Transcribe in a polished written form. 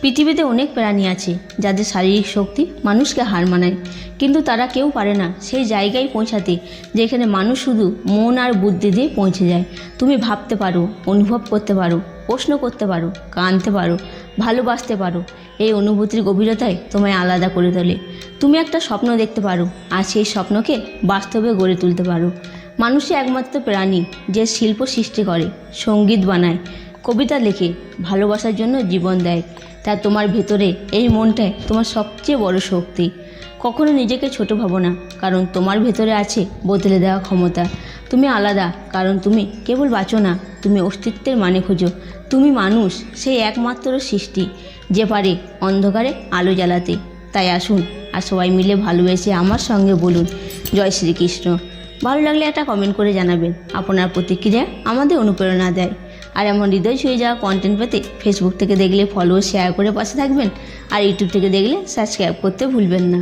পৃথিবীতে অনেক প্রাণী আছে যাদের শারীরিক শক্তি মানুষকে হার মানায়, কিন্তু তারা কেউ পারে না সেই জায়গায় পৌঁছাতে যেখানে মানুষ শুধু মন আর বুদ্ধি দিয়ে পৌঁছে যায়। তুমি ভাবতে পারো, অনুভব করতে পারো, প্রশ্ন করতে পারো, কাঁদতে পারো, ভালোবাসতে পারো। এই অনুভূতির গভীরতায় তোমায় আলাদা করে তোলে। তুমি একটা স্বপ্ন দেখতে পারো আর সেই স্বপ্নকে বাস্তবে গড়ে তুলতে পারো। মানুষই একমাত্র প্রাণী যে শিল্প সৃষ্টি করে, সঙ্গীত বানায়, কবিতা লেখে, ভালোবাসার জন্য জীবন দেয়। তা তোমার ভেতরে এই মনটাই তোমার সবচেয়ে বড় শক্তি। কখনো নিজেকে ছোট ভাবো না, কারণ তোমার ভেতরে আছে বদলে দেওয়া ক্ষমতা। তুমি আলাদা, কারণ তুমি কেবল বাঁচো না, তুমি অস্তিত্বের মানে খোঁজো। তুমি মানুষ, সেই একমাত্র সৃষ্টি যে পারে অন্ধকারে আলো জ্বালাতে। তাই আসুন আর সবাই মিলে ভালোবেসে আমার সঙ্গে বলুন জয় শ্রীকৃষ্ণ। ভালো লাগলে একটা কমেন্ট করে জানাবেন। আপনার প্রতিক্রিয়া আমাদের অনুপ্রেরণা দেয়। আর এমন হৃদয় ছুঁয়ে যাওয়া কন্টেন্ট পেতে ফেসবুক থেকে দেখলে ফলো শেয়ার করে পাশে থাকবেন, আর ইউটিউব থেকে দেখলে সাবস্ক্রাইব করতে ভুলবেন না।